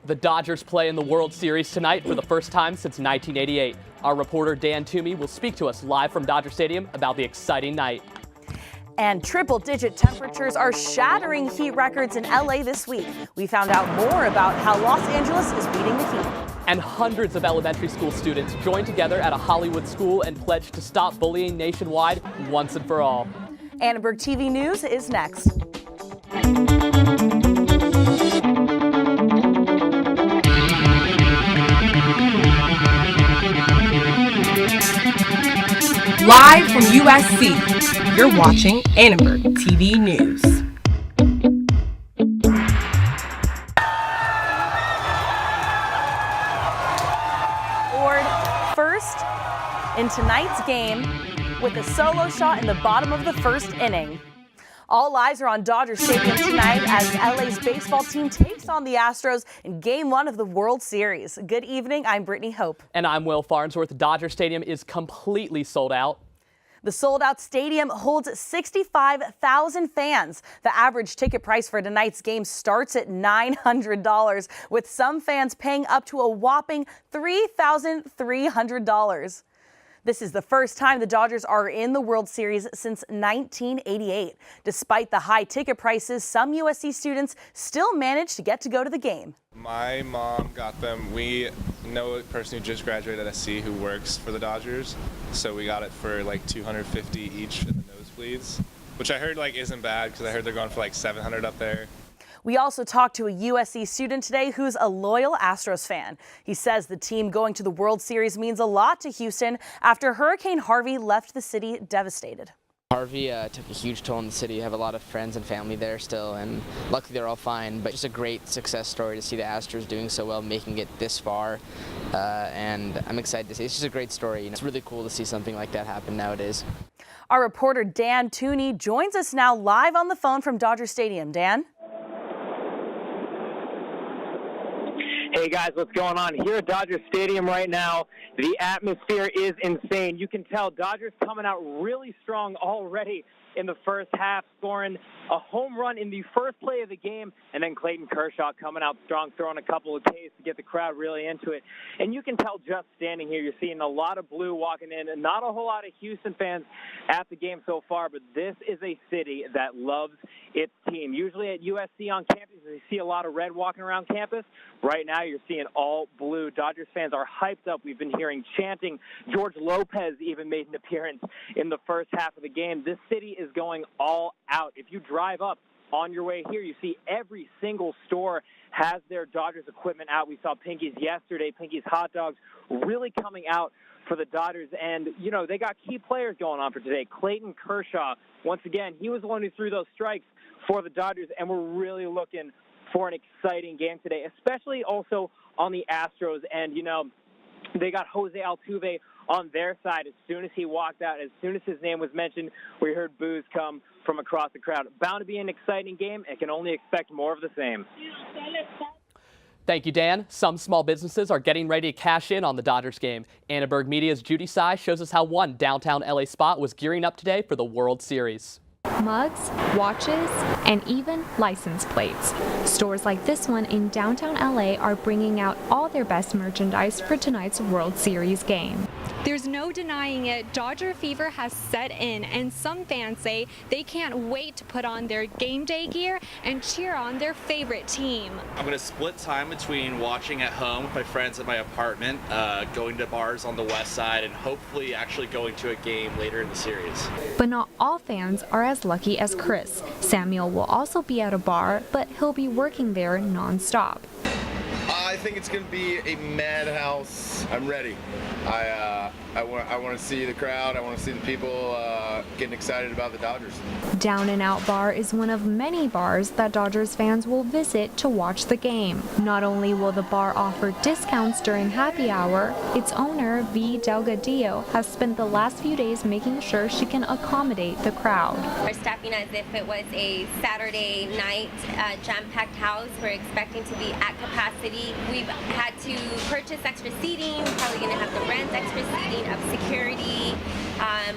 The Dodgers play in the World Series tonight for the first time since 1988. Our reporter Dan Toomey will speak to us live from Dodger Stadium about the exciting night. And triple-digit temperatures are shattering heat records in LA this week. We found out more about how Los Angeles is beating the heat. And hundreds of elementary school students joined together at a Hollywood school and pledged to stop bullying nationwide once and for all. Annenberg TV News is next. Live from USC, you're watching Annenberg TV News. Ford first in tonight's game with a solo shot in the bottom of the first inning. All eyes are on Dodger Stadium tonight as LA's baseball team takes on the Astros in Game 1 of the World Series. Good evening, I'm Brittany Hope. And I'm Will Farnsworth. Dodger Stadium is completely sold out. The sold-out stadium holds 65,000 fans. The average ticket price for tonight's game starts at $900, with some fans paying up to a whopping $3,300. This is the first time the Dodgers are in the World Series since 1988. Despite the high ticket prices, some USC students still managed to go to the game. My mom got them. We know a person who just graduated at SC who works for the Dodgers, so we got it for like $250 each in the nosebleeds, which I heard like isn't bad because I heard they're going for like $700 up there. We also talked to a USC student today who's a loyal Astros fan. He says the team going to the World Series means a lot to Houston after Hurricane Harvey left the city devastated. Harvey took a huge toll on the city. I have a lot of friends and family there still, and luckily they're all fine. But just a great success story to see the Astros doing so well, making it this far, and I'm excited to see. It's just a great story. It's really cool to see something like that happen nowadays. Our reporter Dan Toomey joins us now live on the phone from Dodger Stadium. Dan? Hey guys, what's going on? Here at Dodger Stadium right now, the atmosphere is insane. You can tell Dodgers coming out really strong already in the first half, scoring a home run in the first play of the game, and then Clayton Kershaw coming out strong, throwing a couple of Ks to get the crowd really into it. And you can tell just standing here, you're seeing a lot of blue walking in, and not a whole lot of Houston fans at the game so far, but this is a city that loves its team. Usually at USC on campus, you see a lot of red walking around campus. Right now, you're seeing all blue. Dodgers fans are hyped up. We've been hearing chanting. George Lopez even made an appearance in the first half of the game. This city is going all out. If you drive up on your way here, you see every single store has their Dodgers equipment out. We saw Pinky's yesterday, Pinky's Hot Dogs, really coming out for the Dodgers. And, you know, they got key players going on for today. Clayton Kershaw, once again, he was the one who threw those strikes for the Dodgers, and we're really looking for an exciting game today, especially also on the Astros. And, you know, they got Jose Altuve on their side. As soon as he walked out, as soon as his name was mentioned, we heard boos come from across the crowd. Bound to be an exciting game and can only expect more of the same. Thank you, Dan. Some small businesses are getting ready to cash in on the Dodgers game. Annenberg Media's Judy Sy shows us how one downtown LA spot was gearing up today for the World Series. Mugs, watches, and even license plates. Stores like this one in downtown LA are bringing out all their best merchandise for tonight's World Series game. There's no denying it, Dodger fever has set in, and some fans say they can't wait to put on their game day gear and cheer on their favorite team. I'm going to split time between watching at home with my friends at my apartment, going to bars on the west side, and hopefully actually going to a game later in the series. But not all fans are as lucky as Chris. Samuel will also be at a bar, but he'll be working there non-stop. I think it's going to be a madhouse. I'm ready. I want to see the crowd. I want to see the people getting excited about the Dodgers. Down and Out Bar is one of many bars that Dodgers fans will visit to watch the game. Not only will the bar offer discounts during happy hour, its owner, V. Delgadillo, has spent the last few days making sure she can accommodate the crowd. We're staffing as if it was a Saturday night jam-packed house. We're expecting to be at capacity we've had to purchase extra seating. We're probably going to have to rent extra seating of security.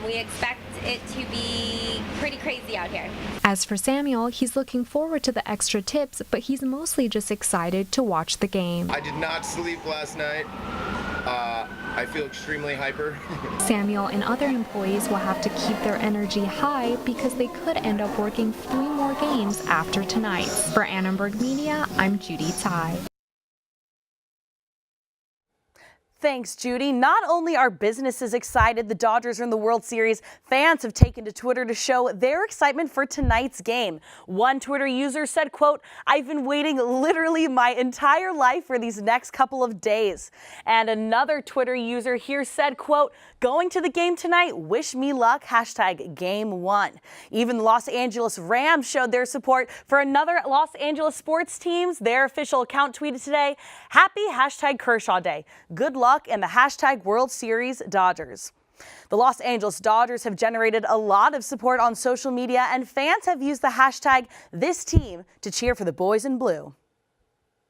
We expect it to be pretty crazy out here. As for Samuel, he's looking forward to the extra tips, but he's mostly just excited to watch the game. I did not sleep last night. I feel extremely hyper. Samuel and other employees will have to keep their energy high because they could end up working 3 more games after tonight. For Annenberg Media, I'm Judy Ty. Thanks, Judy. Not only are businesses excited the Dodgers are in the World Series, fans have taken to Twitter to show their excitement for tonight's game. One Twitter user said, quote, "I've been waiting literally my entire life for these next couple of days." And another Twitter user here said, quote, "Going to the game tonight, wish me luck, #Game1. Even the Los Angeles Rams showed their support for another Los Angeles sports teams. Their official account tweeted today, "Happy #Kershaw Day. Good luck in the World Series Dodgers." The Los Angeles Dodgers have generated a lot of support on social media, and fans have used the hashtag #ThisTeam to cheer for the boys in blue.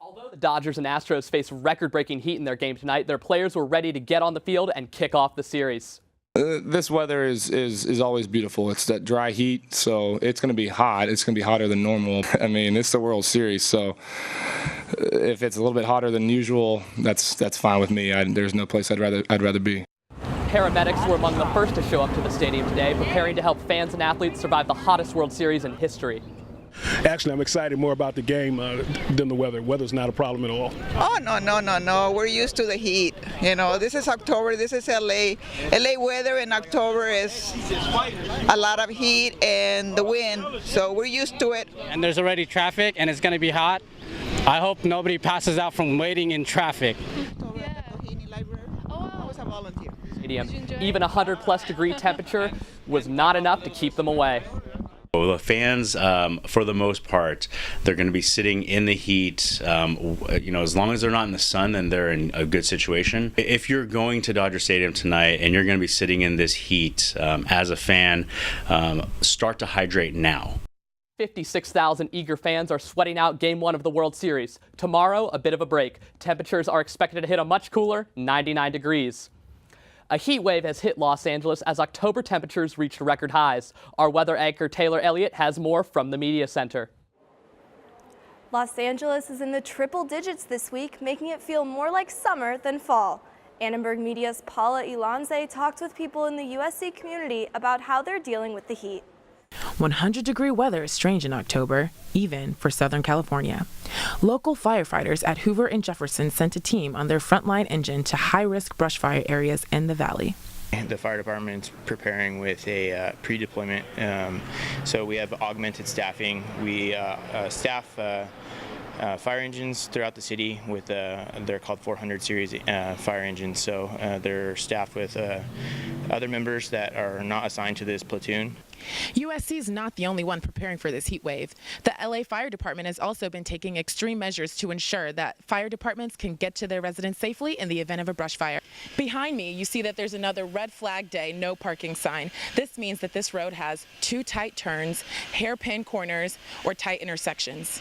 Although the Dodgers and Astros face record-breaking heat in their game tonight, their players were ready to get on the field and kick off the series. This weather is always beautiful. It's that dry heat, so it's going to be hot. It's going to be hotter than normal. I mean, it's the World Series, so if it's a little bit hotter than usual, that's fine with me. There's no place I'd rather be. Paramedics were among the first to show up to the stadium today, preparing to help fans and athletes survive the hottest World Series in history. Actually, I'm excited more about the game than the weather. Weather's not a problem at all. Oh, no. We're used to the heat. You know, this is October, this is LA. LA weather in October is a lot of heat and the wind, so we're used to it. And there's already traffic and it's going to be hot. I hope nobody passes out from waiting in traffic. Even 100-plus degree temperature was not enough to keep them away. The fans, for the most part, they're going to be sitting in the heat. As long as they're not in the sun, then they're in a good situation. If you're going to Dodger Stadium tonight and you're going to be sitting in this heat as a fan, start to hydrate now. 56,000 eager fans are sweating out Game 1 of the World Series. Tomorrow, a bit of a break. Temperatures are expected to hit a much cooler 99 degrees. A heat wave has hit Los Angeles as October temperatures reached record highs. Our weather anchor Taylor Elliott has more from the media center. Los Angeles is in the triple digits this week, making it feel more like summer than fall. Annenberg Media's Paula Ilanze talked with people in the USC community about how they're dealing with the heat. 100-degree weather is strange in October, even for Southern California. Local firefighters at Hoover and Jefferson sent a team on their frontline engine to high-risk brush fire areas in the valley. The fire department's preparing with a pre-deployment, so we have augmented staffing. We staff fire engines throughout the city with they're called 400 series fire engines, so they're staffed with other members that are not assigned to this platoon. USC is not the only one preparing for this heat wave. The LA Fire Department has also been taking extreme measures to ensure that fire departments can get to their residents safely in the event of a brush fire. Behind me, you see that there's another red flag day, no parking sign. This means that this road has 2 tight turns, hairpin corners, or tight intersections.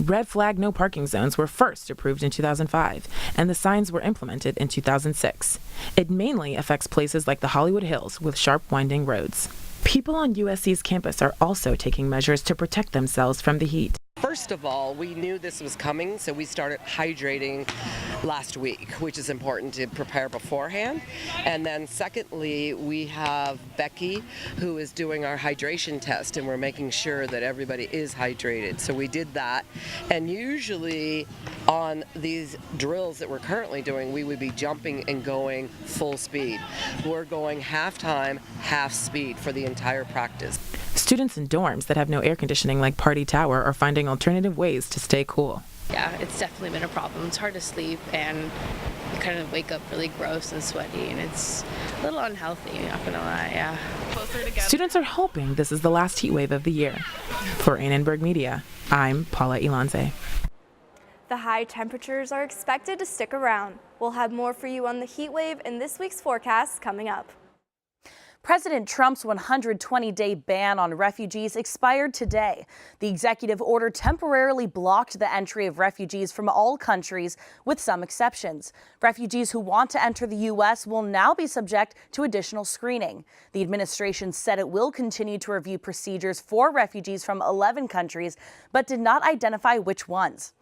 Red flag no parking zones were first approved in 2005, and the signs were implemented in 2006. It mainly affects places like the Hollywood Hills with sharp winding roads. People on USC's campus are also taking measures to protect themselves from the heat. First of all, we knew this was coming, so we started hydrating last week, which is important to prepare beforehand. And then secondly, we have Becky, who is doing our hydration test, and we're making sure that everybody is hydrated. So we did that. And usually on these drills that we're currently doing, we would be jumping and going full speed. We're going half time, half speed for the entire practice. Students in dorms that have no air conditioning like Party Tower are finding alternative ways to stay cool. Yeah, it's definitely been a problem. It's hard to sleep and you kind of wake up really gross and sweaty, and it's a little unhealthy, not gonna lie, yeah. Students are hoping this is the last heat wave of the year. For Annenberg Media, I'm Paula Ilanze. The high temperatures are expected to stick around. We'll have more for you on the heat wave in this week's forecast coming up. President Trump's 120-day ban on refugees expired today. The executive order temporarily blocked the entry of refugees from all countries, with some exceptions. Refugees who want to enter the U.S. will now be subject to additional screening. The administration said it will continue to review procedures for refugees from 11 countries, but did not identify which ones.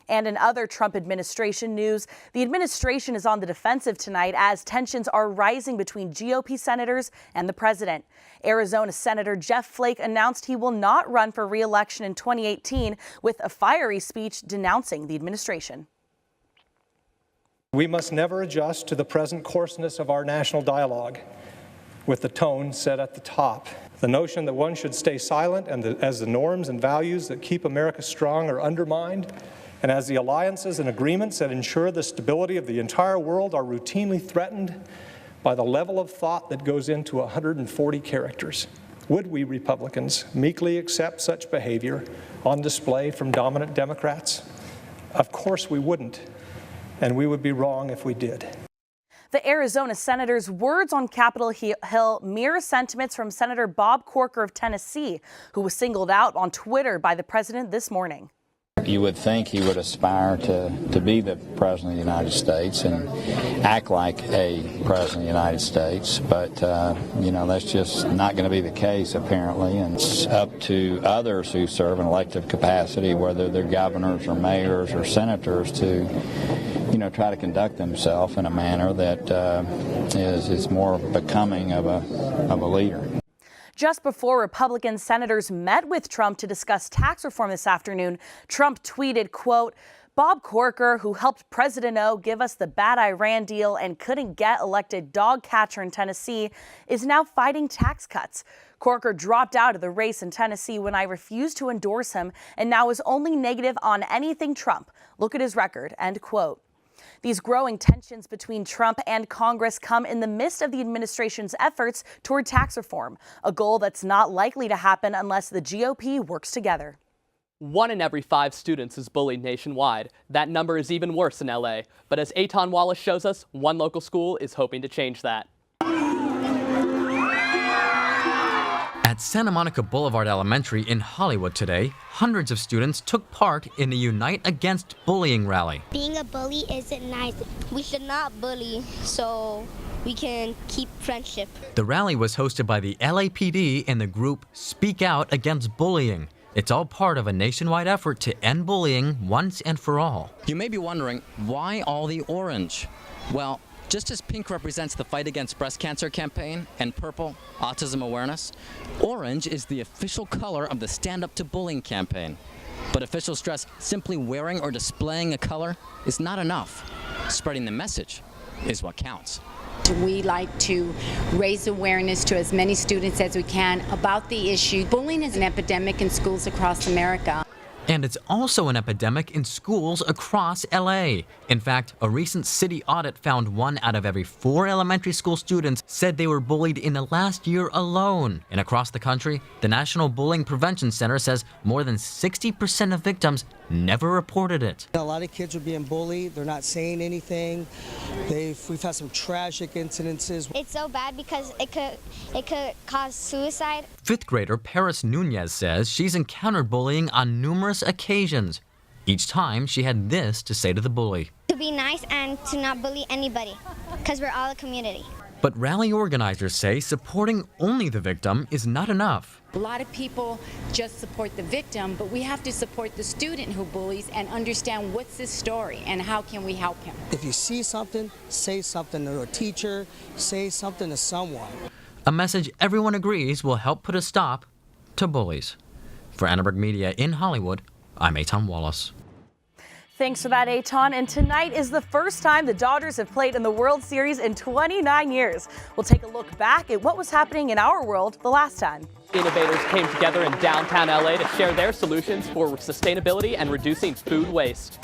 And in other Trump administration news, the administration is on the defensive tonight as tensions are rising between GOP senators and the president. Arizona Senator Jeff Flake announced he will not run for re-election in 2018 with a fiery speech denouncing the administration. We must never adjust to the present coarseness of our national dialogue with the tone set at the top. The notion that one should stay silent and as the norms and values that keep America strong are undermined, and as the alliances and agreements that ensure the stability of the entire world are routinely threatened by the level of thought that goes into 140 characters. Would we Republicans meekly accept such behavior on display from dominant Democrats? Of course we wouldn't, and we would be wrong if we did. The Arizona senator's words on Capitol Hill mirror sentiments from Senator Bob Corker of Tennessee, who was singled out on Twitter by the president this morning. You would think he would aspire to be the President of the United States and act like a President of the United States, but, that's just not going to be the case, apparently, and it's up to others who serve in elective capacity, whether they're governors or mayors or senators, to, try to conduct themselves in a manner that is more becoming of a leader. Just before Republican senators met with Trump to discuss tax reform this afternoon, Trump tweeted, quote, "Bob Corker, who helped President O give us the bad Iran deal and couldn't get elected dog catcher in Tennessee, is now fighting tax cuts. Corker dropped out of the race in Tennessee when I refused to endorse him and now is only negative on anything Trump. Look at his record," end quote. These growing tensions between Trump and Congress come in the midst of the administration's efforts toward tax reform, a goal that's not likely to happen unless the GOP works together. 1 in every 5 students is bullied nationwide. That number is even worse in LA. But as Aton Wallace shows us, one local school is hoping to change that. At Santa Monica Boulevard Elementary in Hollywood today, hundreds of students took part in a Unite Against Bullying rally. Being a bully isn't nice. We should not bully so we can keep friendship. The rally was hosted by the LAPD and the group Speak Out Against Bullying. It's all part of a nationwide effort to end bullying once and for all. You may be wondering, why all the orange? Well, just as pink represents the Fight Against Breast Cancer campaign and purple, autism awareness, orange is the official color of the Stand Up to Bullying campaign. But officials stress simply wearing or displaying a color is not enough. Spreading the message is what counts. We like to raise awareness to as many students as we can about the issue. Bullying is an epidemic in schools across America. And it's also an epidemic in schools across LA. In fact, a recent city audit found 1 out of every 4 elementary school students said they were bullied in the last year alone. And across the country, the National Bullying Prevention Center says more than 60% of victims never reported it. A lot of kids are being bullied. They're not saying anything. We've had some tragic incidences. It's so bad because it could cause suicide. 5th grader Paris Nunez says she's encountered bullying on numerous occasions. Each time she had this to say to the bully. To be nice and to not bully anybody, because we're all a community. But rally organizers say supporting only the victim is not enough. A lot of people just support the victim, but we have to support the student who bullies and understand what's his story and how can we help him. If you see something, say something to a teacher, say something to someone. A message everyone agrees will help put a stop to bullies. For Annenberg Media in Hollywood, I'm Aton Wallace. Thanks for that, Aton. And tonight is the first time the Dodgers have played in the World Series in 29 years. We'll take a look back at what was happening in our world the last time. Innovators came together in downtown LA to share their solutions for sustainability and reducing food waste.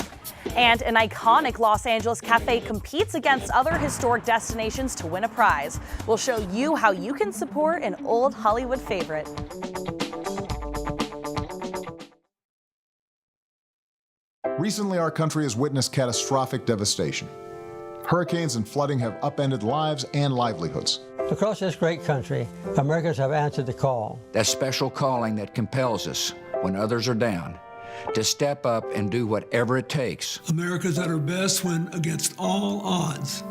And an iconic Los Angeles cafe competes against other historic destinations to win a prize. We'll show you how you can support an old Hollywood favorite. Recently, our country has witnessed catastrophic devastation. Hurricanes and flooding have upended lives and livelihoods. Across this great country, Americans have answered the call. That special calling that compels us when others are down to step up and do whatever it takes. America's at our best when, against all odds,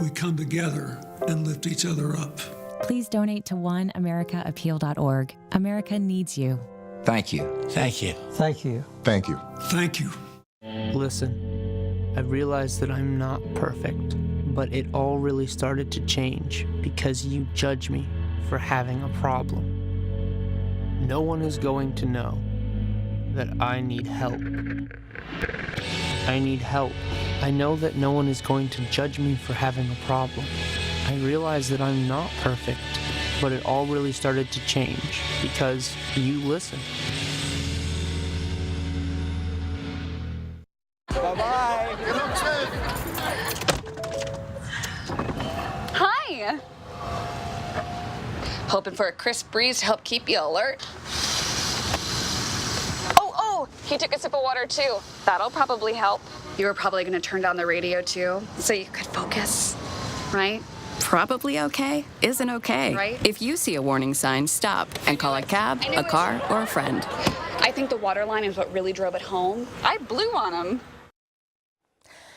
we come together and lift each other up. Please donate to oneamericaappeal.org. America needs you. Thank you. Thank you. Thank you. Thank you. Thank you. Listen, I realize that I'm not perfect, but it all really started to change because you judge me for having a problem. No one is going to know that I need help. I need help. I know that no one is going to judge me for having a problem. I realize that I'm not perfect, but it all really started to change because you listen. Bye-bye. Hi. Hoping for a crisp breeze to help keep you alert. Oh, he took a sip of water too. That'll probably help. You were probably gonna turn down the radio too, so you could focus, right? Probably okay isn't okay. Right. If you see a warning sign, stop and call a cab, a car, or a friend. I think the water line is what really drove it home. I blew on him.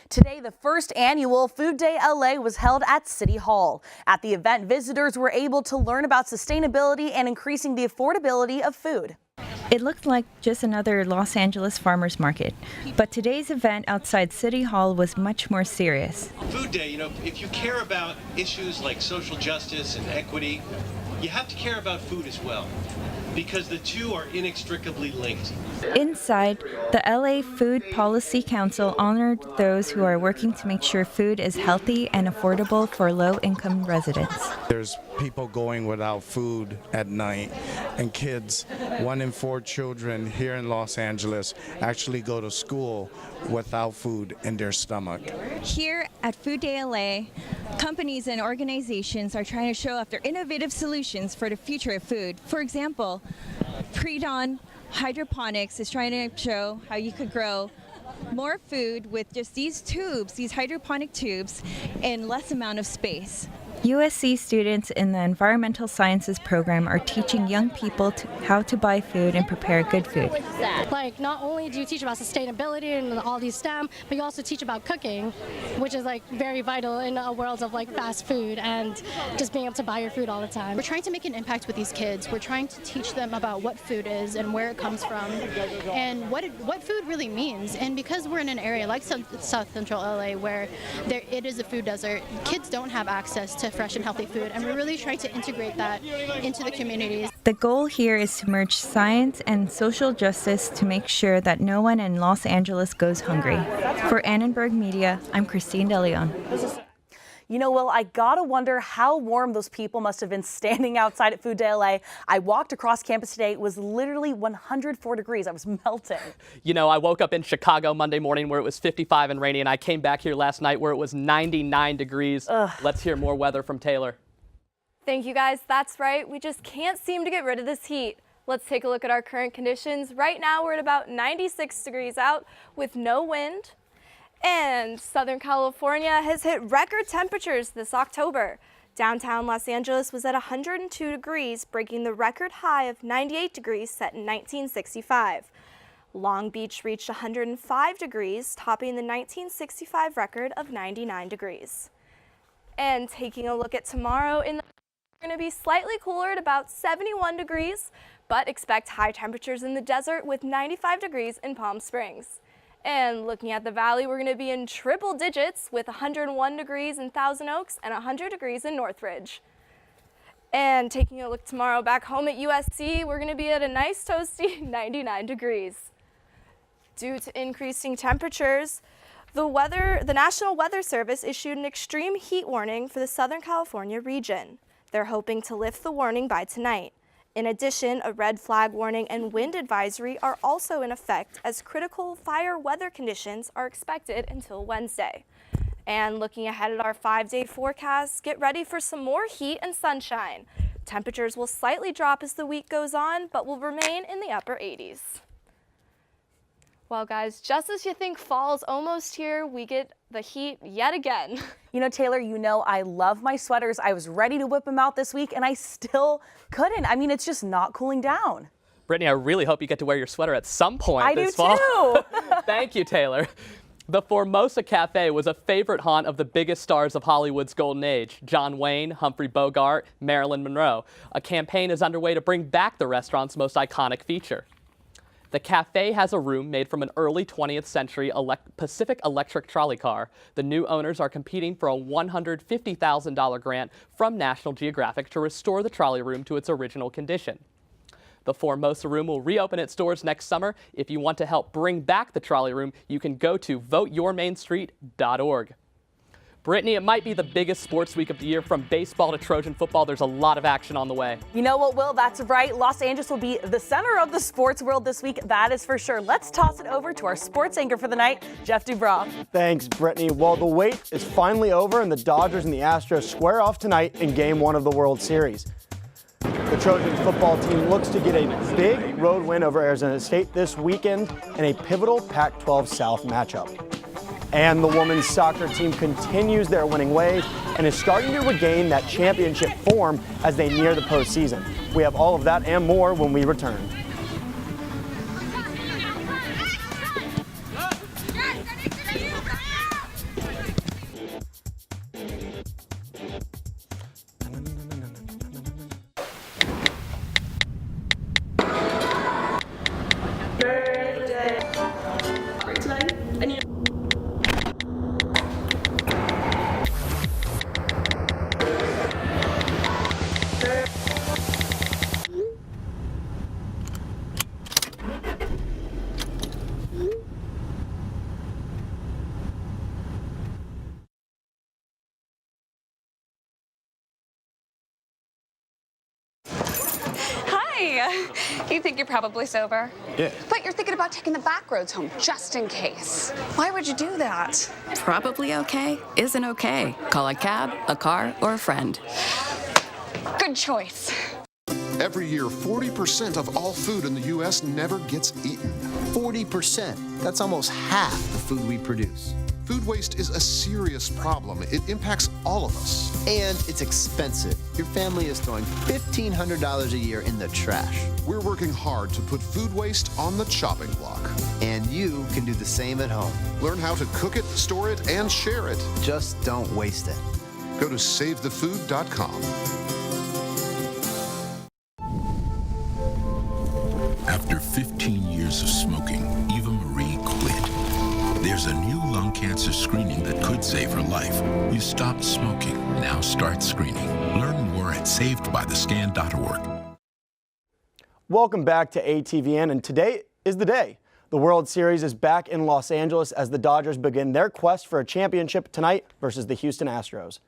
Today, the first annual Food Day LA was held at City Hall. At the event, visitors were able to learn about sustainability and increasing the affordability of food. It looked like just another Los Angeles farmers market, but today's event outside City Hall was much more serious. Food Day, if you care about issues like social justice and equity, you have to care about food as well, because the two are inextricably linked. Inside, the LA Food Policy Council honored those who are working to make sure food is healthy and affordable for low-income residents. There's people going without food at night, and kids, 1 in 4 children here in Los Angeles actually go to school without food in their stomach. Here at Food Day LA, companies and organizations are trying to show off their innovative solutions for the future of food. For example, Pre-Dawn Hydroponics is trying to show how you could grow more food with just these tubes, these hydroponic tubes, in less amount of space. USC students in the Environmental Sciences program are teaching young people how to buy food and prepare good food. Like, not only do you teach about sustainability and all these STEM, but you also teach about cooking, which is like very vital in a world of like fast food and just being able to buy your food all the time. We're trying to make an impact with these kids. We're trying to teach them about what food is and where it comes from and what food really means. And because we're in an area like South Central LA where it is a food desert, kids don't have access to fresh and healthy food, and we're really trying to integrate that into the communities. The goal here is to merge science and social justice to make sure that no one in Los Angeles goes hungry. For Annenberg Media, I'm Christine DeLeon. You know, Will, I gotta wonder how warm those people must have been standing outside at Food Day LA. I walked across campus today. It was literally 104 degrees. I was melting. You know, I woke up in Chicago Monday morning where it was 55 and rainy, and I came back here last night where it was 99 degrees. Let's hear more weather from Taylor. Thank you, guys. That's right. We just can't seem to get rid of this heat. Let's take a look at our current conditions. Right now, we're at about 96 degrees out with no wind. And Southern California has hit record temperatures this October. Downtown Los Angeles was at 102 degrees, breaking the record high of 98 degrees set in 1965. Long Beach reached 105 degrees, topping the 1965 record of 99 degrees. And taking a look at tomorrow, we're going to be slightly cooler at about 71 degrees, but expect high temperatures in the desert with 95 degrees in Palm Springs. And looking at the valley, we're going to be in triple digits with 101 degrees in Thousand Oaks and 100 degrees in Northridge. And taking a look tomorrow back home at USC, we're going to be at a nice toasty 99 degrees. Due to increasing temperatures, the National Weather Service issued an extreme heat warning for the Southern California region. They're hoping to lift the warning by tonight. In addition, a red flag warning and wind advisory are also in effect as critical fire weather conditions are expected until Wednesday. And looking ahead at our 5-day forecast, get ready for some more heat and sunshine. Temperatures will slightly drop as the week goes on, but will remain in the upper 80s. Well, guys, just as you think fall's almost here, we get the heat yet again. You know, Taylor, you know I love my sweaters. I was ready to whip them out this week, and I still couldn't. I mean, it's just not cooling down. Brittany, I really hope you get to wear your sweater at some point this fall. I do, too. Thank you, Taylor. The Formosa Cafe was a favorite haunt of the biggest stars of Hollywood's golden age, John Wayne, Humphrey Bogart, Marilyn Monroe. A campaign is underway to bring back the restaurant's most iconic feature. The cafe has a room made from an early 20th century Pacific Electric trolley car. The new owners are competing for a $150,000 grant from National Geographic to restore the trolley room to its original condition. The Formosa room will reopen its doors next summer. If you want to help bring back the trolley room, you can go to voteyourmainstreet.org. Brittany, it might be the biggest sports week of the year. From baseball to Trojan football, there's a lot of action on the way. You know what, Will? That's right. Los Angeles will be the center of the sports world this week. That is for sure. Let's toss it over to our sports anchor for the night, Jeff Dubrow. Thanks, Brittany. Well, the wait is finally over, and the Dodgers and the Astros square off tonight in Game 1 of the World Series. The Trojans football team looks to get a big road win over Arizona State this weekend in a pivotal Pac-12 South matchup. And the women's soccer team continues their winning ways and is starting to regain that championship form as they near the postseason. We have all of that and more when we return. You think you're probably sober? Yeah. But you're thinking about taking the back roads home just in case. Why would you do that? Probably okay isn't okay. Call a cab, a car, or a friend. Good choice. Every year, 40% of all food in the U.S. never gets eaten. 40%. That's almost half the food we produce. Food waste is a serious problem. It impacts all of us. And it's expensive. Your family is throwing $1,500 a year in the trash. We're working hard to put food waste on the chopping block. And you can do the same at home. Learn how to cook it, store it, and share it. Just don't waste it. Go to SaveTheFood.com. After 15 years of smoking, Eva Marie quit. There's a new lung cancer screening that could save her life. You stopped smoking. Now start screening. Learn more at savedbythescan.org. Welcome back to ATVN, and today is the day. The World Series is back in Los Angeles as the Dodgers begin their quest for a championship tonight versus the Houston Astros.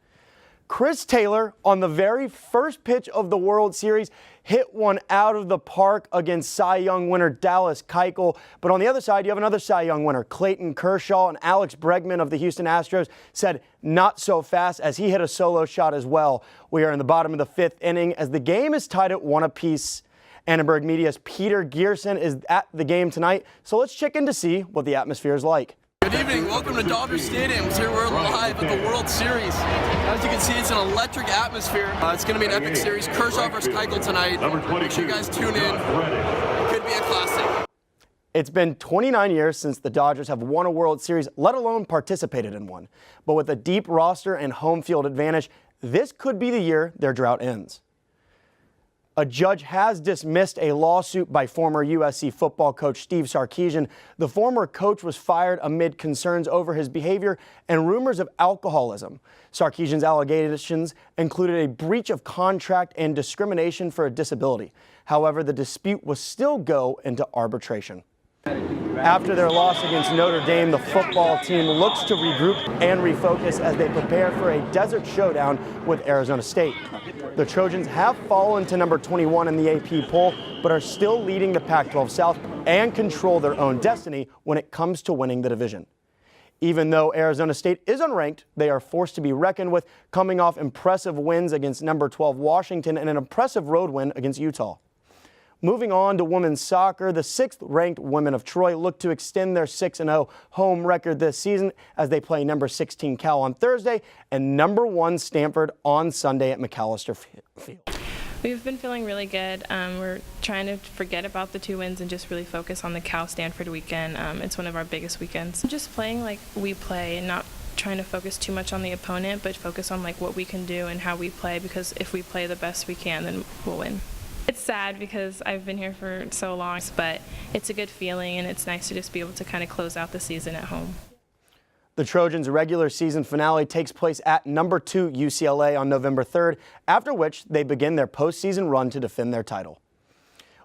Chris Taylor, on the very first pitch of the World Series, hit one out of the park against Cy Young winner Dallas Keuchel. But on the other side, you have another Cy Young winner, Clayton Kershaw, and Alex Bregman of the Houston Astros said not so fast as he hit a solo shot as well. We are in the bottom of the fifth inning as the game is tied at 1 apiece. Annenberg Media's Peter Gearson is at the game tonight, so let's check in to see what the atmosphere is like. Good evening. Welcome to Dodger Stadium. Here we're live at the World Series. As you can see, it's an electric atmosphere. It's going to be an epic series. Kershaw versus Keuchel tonight. Make sure you guys tune in. It could be a classic. It's been 29 years since the Dodgers have won a World Series, let alone participated in one. But with a deep roster and home field advantage, this could be the year their drought ends. A judge has dismissed a lawsuit by former USC football coach Steve Sarkisian. The former coach was fired amid concerns over his behavior and rumors of alcoholism. Sarkisian's allegations included a breach of contract and discrimination for a disability. However, the dispute will still go into arbitration. After their loss against Notre Dame, the football team looks to regroup and refocus as they prepare for a desert showdown with Arizona State. The Trojans have fallen to number 21 in the AP poll, but are still leading the Pac-12 South and control their own destiny when it comes to winning the division. Even though Arizona State is unranked, they are forced to be reckoned with, coming off impressive wins against number 12 Washington and an impressive road win against Utah. Moving on to women's soccer, the 6th-ranked women of Troy look to extend their 6-0 home record this season as they play number 16 Cal on Thursday and number 1 Stanford on Sunday at McAllister Field. We've been feeling really good. We're trying to forget about the 2 wins and just really focus on the Cal-Stanford weekend. It's one of our biggest weekends. Just playing like we play and not trying to focus too much on the opponent, but focus on like what we can do and how we play, because if we play the best we can, then we'll win. It's sad because I've been here for so long, but it's a good feeling and it's nice to just be able to kind of close out the season at home. The Trojans' regular season finale takes place at number 2 UCLA on November 3rd, after which they begin their postseason run to defend their title.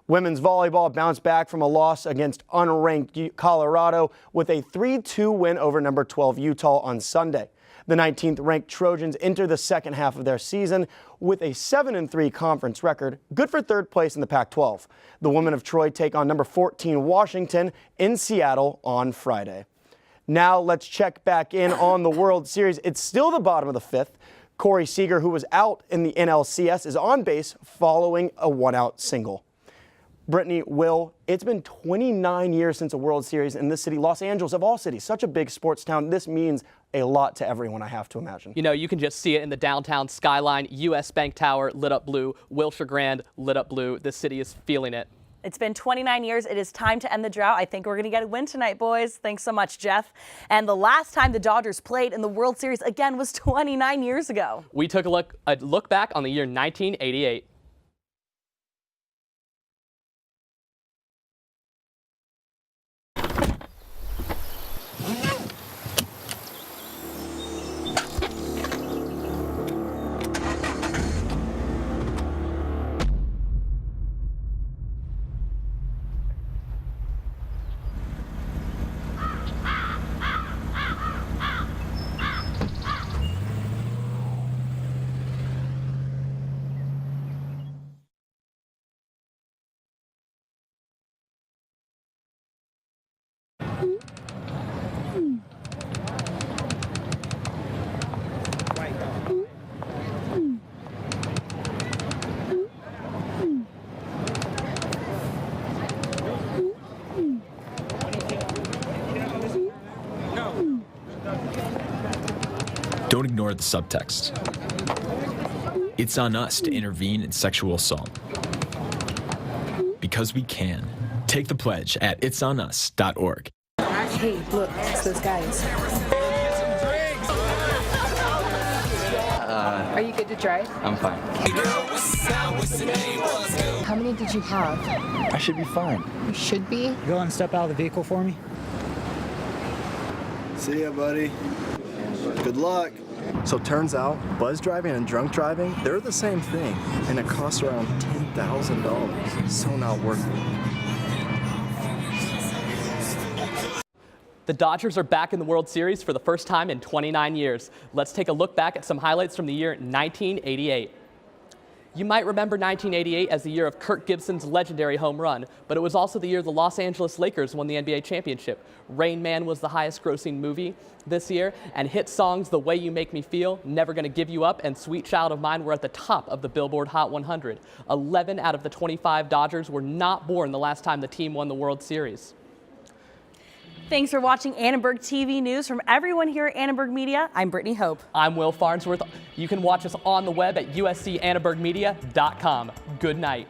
Women's volleyball bounced back from a loss against unranked Colorado with a 3-2 win over number 12 Utah on Sunday. The 19th-ranked Trojans enter the second half of their season with a 7-3 conference record, good for 3rd place in the Pac-12. The women of Troy take on number 14 Washington in Seattle on Friday. Now let's check back in on the World Series. It's still the bottom of the 5th. Corey Seager, who was out in the NLCS, is on base following a 1-out single. Brittany, Will, it's been 29 years since a World Series in this city, Los Angeles of all cities, such a big sports town. This means a lot to everyone, I have to imagine. You know, you can just see it in the downtown skyline. US Bank Tower lit up blue, Wilshire Grand lit up blue. The city is feeling it. It's been 29 years. It is time to end the drought. I think we're going to get a win tonight, boys. Thanks so much, Jeff. And the last time the Dodgers played in the World Series again was 29 years ago. We took a look back on the year 1988. Don't ignore the subtext. It's on us to intervene in sexual assault. Because we can. Take the pledge at itsonus.org. Hey, look, it's those guys. Are you good to drive? I'm fine. How many did you have? I should be fine. You should be? You go and step out of the vehicle for me? See ya, buddy. Good luck. So turns out, buzz driving and drunk driving, they're the same thing, and it costs around $10,000. So not worth it. The Dodgers are back in the World Series for the first time in 29 years. Let's take a look back at some highlights from the year 1988. You might remember 1988 as the year of Kirk Gibson's legendary home run, but it was also the year the Los Angeles Lakers won the NBA championship. Rain Man was the highest grossing movie this year, and hit songs The Way You Make Me Feel, Never Gonna Give You Up, and Sweet Child of Mine were at the top of the Billboard Hot 100. 11 out of the 25 Dodgers were not born the last time the team won the World Series. Thanks for watching Annenberg TV News. From everyone here at Annenberg Media, I'm Brittany Hope. I'm Will Farnsworth. You can watch us on the web at uscannenbergmedia.com. Good night.